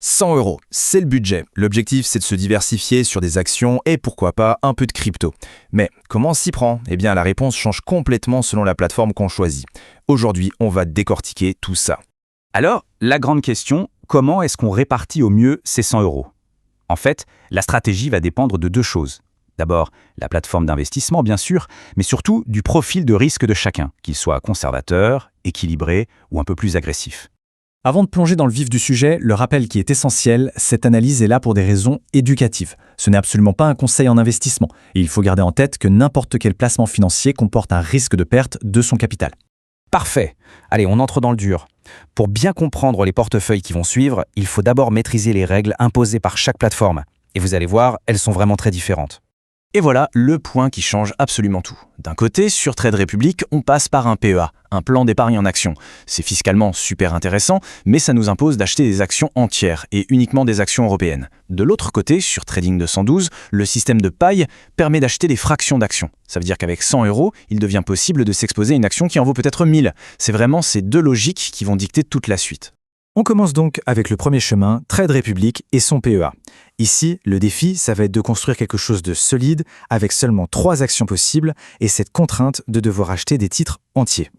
100 euros, c'est le budget. L'objectif, c'est de se diversifier sur des actions et pourquoi pas un peu de crypto. Mais comment on s'y prend? Eh bien, la réponse change complètement selon la plateforme qu'on choisit. Aujourd'hui, on va décortiquer tout ça. Alors, la grande question, comment est-ce qu'on répartit au mieux ces 100 euros? En fait, la stratégie va dépendre de deux choses. D'abord, la plateforme d'investissement, bien sûr, mais surtout du profil de risque de chacun, qu'il soit conservateur, équilibré ou un peu plus agressif. Avant de plonger dans le vif du sujet, le rappel qui est essentiel, cette analyse est là pour des raisons éducatives. Ce n'est absolument pas un conseil en investissement. Et il faut garder en tête que n'importe quel placement financier comporte un risque de perte de son capital. Parfait. Allez, on entre dans le dur. Pour bien comprendre les portefeuilles qui vont suivre, il faut d'abord maîtriser les règles imposées par chaque plateforme. Et vous allez voir, elles sont vraiment très différentes. Et voilà le point qui change absolument tout. D'un côté, sur Trade Republic, on passe par un PEA, un plan d'épargne en actions. C'est fiscalement super intéressant, mais ça nous impose d'acheter des actions entières et uniquement des actions européennes. De l'autre côté, sur Trading 212, le système de paille permet d'acheter des fractions d'actions. Ça veut dire qu'avec 100 euros, il devient possible de s'exposer à une action qui en vaut peut-être 1000. C'est vraiment ces deux logiques qui vont dicter toute la suite. On commence donc avec le premier chemin, Trade Republic et son PEA. Ici, le défi, ça va être de construire quelque chose de solide avec seulement 3 actions possibles et cette contrainte de devoir acheter des titres entiers.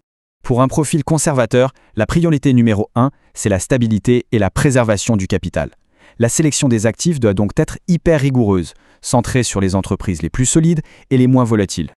Pour un profil conservateur, la priorité numéro 1, c'est la stabilité et la préservation du capital. La sélection des actifs doit donc être hyper rigoureuse, centrée sur les entreprises les plus solides et les moins volatiles.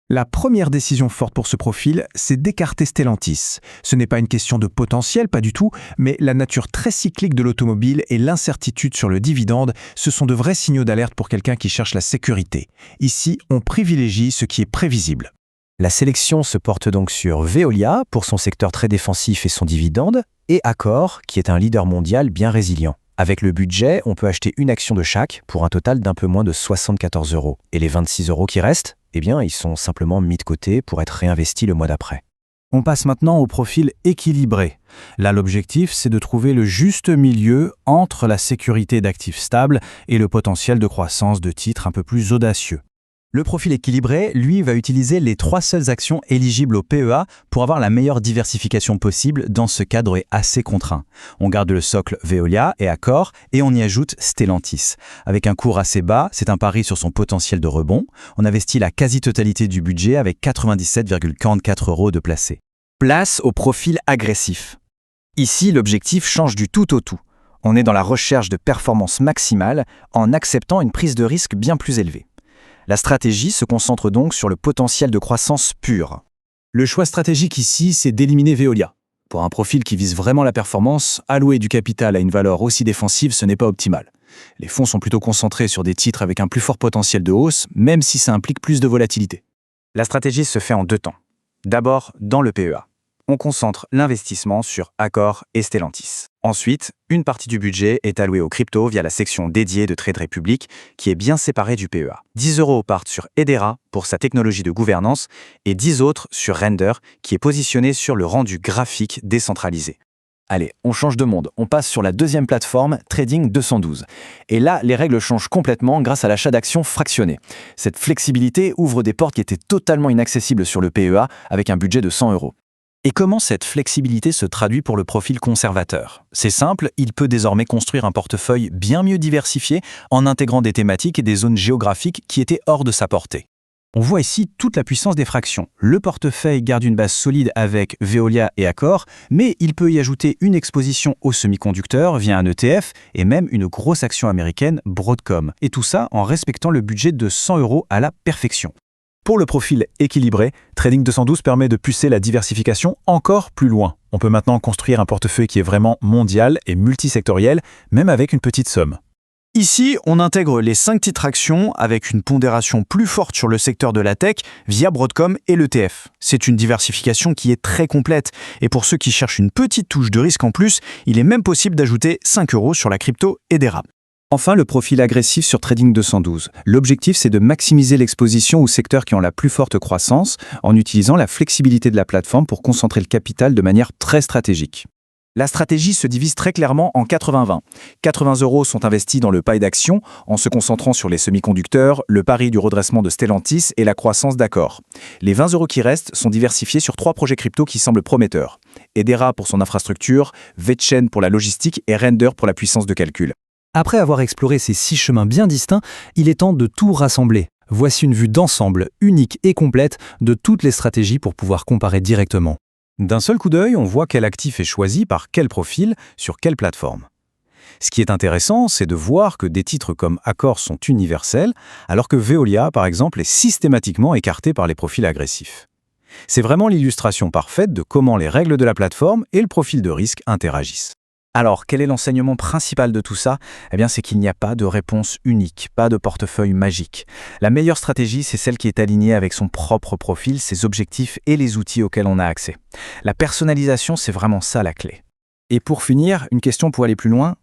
La première décision forte pour ce profil, c'est d'écarter Stellantis. Ce n'est pas une question de potentiel, pas du tout, mais la nature très cyclique de l'automobile et l'incertitude sur le dividende, ce sont de vrais signaux d'alerte pour quelqu'un qui cherche la sécurité. Ici, on privilégie ce qui est prévisible. La sélection se porte donc sur Veolia pour son secteur très défensif et son dividende, et Accor qui est un leader mondial bien résilient. Avec le budget, on peut acheter une action de chaque pour un total d'un peu moins de 74 euros. Et les 26 euros qui restent, eh bien, ils sont simplement mis de côté pour être réinvestis le mois d'après. On passe maintenant au profil équilibré. Là, l'objectif, c'est de trouver le juste milieu entre la sécurité d'actifs stables et le potentiel de croissance de titres un peu plus audacieux. Le profil équilibré, lui, va utiliser les 3 seules actions éligibles au PEA pour avoir la meilleure diversification possible dans ce cadre assez contraint. On garde le socle Veolia et Accor et on y ajoute Stellantis. Avec un cours assez bas, c'est un pari sur son potentiel de rebond. On investit la quasi-totalité du budget avec 97,44 euros de placé. Place au profil agressif. Ici, l'objectif change du tout au tout. On est dans la recherche de performance maximale en acceptant une prise de risque bien plus élevée. La stratégie se concentre donc sur le potentiel de croissance pur. Le choix stratégique ici, c'est d'éliminer Veolia. Pour un profil qui vise vraiment la performance, allouer du capital à une valeur aussi défensive, ce n'est pas optimal. Les fonds sont plutôt concentrés sur des titres avec un plus fort potentiel de hausse, même si ça implique plus de volatilité. La stratégie se fait en 2 temps. D'abord, dans le PEA. On concentre l'investissement sur Accor et Stellantis. Ensuite, une partie du budget est allouée aux cryptos via la section dédiée de Trade Republic qui est bien séparée du PEA. 10 euros partent sur Hedera pour sa technologie de gouvernance et 10 autres sur Render qui est positionné sur le rendu graphique décentralisé. Allez, on change de monde. On passe sur la deuxième plateforme, Trading 212. Et là, les règles changent complètement grâce à l'achat d'actions fractionnées. Cette flexibilité ouvre des portes qui étaient totalement inaccessibles sur le PEA avec un budget de 100 euros. Et comment cette flexibilité se traduit pour le profil conservateur? C'est simple, il peut désormais construire un portefeuille bien mieux diversifié en intégrant des thématiques et des zones géographiques qui étaient hors de sa portée. On voit ici toute la puissance des fractions. Le portefeuille garde une base solide avec Veolia et Accor, mais il peut y ajouter une exposition aux semi-conducteurs via un ETF et même une grosse action américaine Broadcom. Et tout ça en respectant le budget de 100 euros à la perfection. Pour le profil équilibré, Trading 212 permet de pousser la diversification encore plus loin. On peut maintenant construire un portefeuille qui est vraiment mondial et multisectoriel, même avec une petite somme. Ici, on intègre les 5 titres actions avec une pondération plus forte sur le secteur de la tech via Broadcom et l'ETF. C'est une diversification qui est très complète et pour ceux qui cherchent une petite touche de risque en plus, il est même possible d'ajouter 5 euros sur la crypto Hedera. Enfin, le profil agressif sur Trading 212. L'objectif, c'est de maximiser l'exposition aux secteurs qui ont la plus forte croissance en utilisant la flexibilité de la plateforme pour concentrer le capital de manière très stratégique. La stratégie se divise très clairement en 80-20. 80 € sont investis dans le paille d'action en se concentrant sur les semi-conducteurs, le pari du redressement de Stellantis et la croissance d'Accor. Les 20 € qui restent sont diversifiés sur 3 projets crypto qui semblent prometteurs. Hedera pour son infrastructure, VeChain pour la logistique et Render pour la puissance de calcul. Après avoir exploré ces 6 chemins bien distincts, il est temps de tout rassembler. Voici une vue d'ensemble, unique et complète, de toutes les stratégies pour pouvoir comparer directement. D'un seul coup d'œil, on voit quel actif est choisi par quel profil, sur quelle plateforme. Ce qui est intéressant, c'est de voir que des titres comme Accor sont universels, alors que Veolia, par exemple, est systématiquement écarté par les profils agressifs. C'est vraiment l'illustration parfaite de comment les règles de la plateforme et le profil de risque interagissent. Alors, quel est l'enseignement principal de tout ça? Eh bien, c'est qu'il n'y a pas de réponse unique, pas de portefeuille magique. La meilleure stratégie, c'est celle qui est alignée avec son propre profil, ses objectifs et les outils auxquels on a accès. La personnalisation, c'est vraiment ça la clé. Et pour finir, une question pour aller plus loin.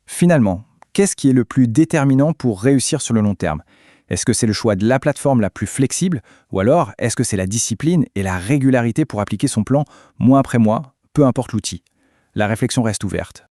Finalement, qu'est-ce qui est le plus déterminant pour réussir sur le long terme? Est-ce que c'est le choix de la plateforme la plus flexible? Ou alors, est-ce que c'est la discipline et la régularité pour appliquer son plan mois après mois, peu importe l'outil? La réflexion reste ouverte.